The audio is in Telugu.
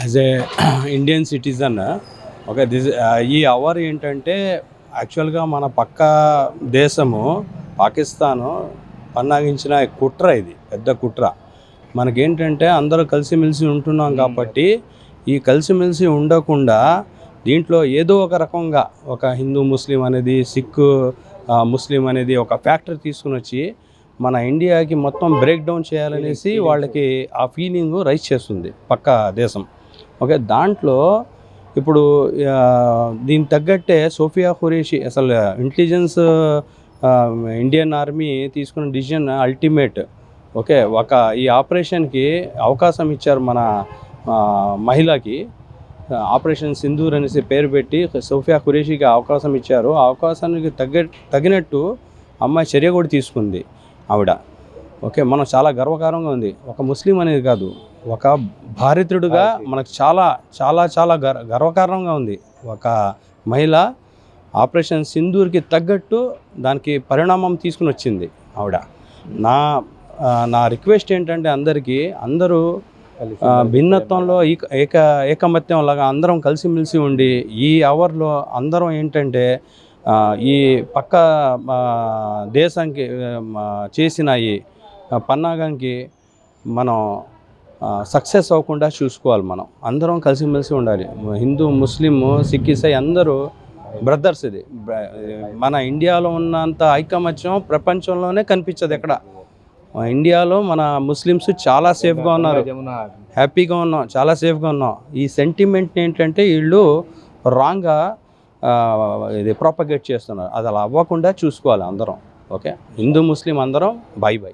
As a Indian citizen okay ఈ అవర్ ఏంటంటే యాక్చువల్గా మన పక్క దేశము పాకిస్తాను పన్నాగించిన కుట్ర, ఇది పెద్ద కుట్ర. మనకేంటంటే అందరూ కలిసిమెలిసి ఉంటున్నాం కాబట్టి ఈ కలిసిమెలిసి ఉండకుండా దీంట్లో ఏదో ఒక రకంగా ఒక హిందూ ముస్లిం అనేది, సిక్ ముస్లిం అనేది ఒక ఫ్యాక్టరీ తీసుకుని వచ్చి మన ఇండియాకి మొత్తం బ్రేక్ డౌన్ చేయాలనేసి వాళ్ళకి ఆ ఫీలింగ్ రైజ్ చేస్తుంది పక్క దేశం. ఓకే, దాంట్లో ఇప్పుడు దీనికి తగ్గట్టే సోఫియా ఖురేషి అసలు ఇంటెలిజెన్స్ ఇండియన్ ఆర్మీ తీసుకున్న డిసిజన్ అల్టిమేట్. ఓకే, ఈ ఆపరేషన్కి అవకాశం ఇచ్చారు మన మహిళకి. ఆపరేషన్ సింధూర్ అనేసి పేరు పెట్టి సోఫియా ఖురేషికి అవకాశం ఇచ్చారు. ఆ అవకాశానికి తగినట్టు అమ్మాయి చర్య కూడా తీసుకుంది ఆవిడ. ఓకే, మనం చాలా గర్వకారంగా ఉంది. ఒక ముస్లిం అనేది కాదు, ఒక భారతీయుడిగా మనకు చాలా చాలా చాలా గర్వకారణంగా ఉంది. ఒక మహిళ ఆపరేషన్ సింధూర్కి తగ్గట్టు దానికి పరిణామం తీసుకుని వచ్చింది ఆవిడ. నా రిక్వెస్ట్ ఏంటంటే అందరూ భిన్నత్వంలో ఏకమత్యం లాగా అందరం కలిసిమెలిసి ఉండి ఈ అవర్లో అందరం ఏంటంటే ఈ పక్క దేశానికి చేసిన ఈ పన్నాగానికి మనం సక్సెస్ అవ్వకుండా చూసుకోవాలి. మనం అందరం కలిసిమెలిసి ఉండాలి. హిందూ, ముస్లిం, సిక్, ఇసాయి అందరూ బ్రదర్స్. ఇది మన ఇండియాలో ఉన్నంత ఐకమత్యం ప్రపంచంలోనే కనిపించదు ఎక్కడ. ఇండియాలో మన ముస్లిమ్స్ చాలా సేఫ్గా ఉన్నారు, హ్యాపీగా ఉన్నాం, చాలా సేఫ్గా ఉన్నాం. ఈ సెంటిమెంట్ ఏంటంటే వీళ్ళు రాంగ్గా ఇది ప్రాపగేట్ చేస్తున్నారు. అది అలా అవ్వకుండా చూసుకోవాలి అందరం. ఓకే, హిందూ ముస్లిం అందరం బై బై.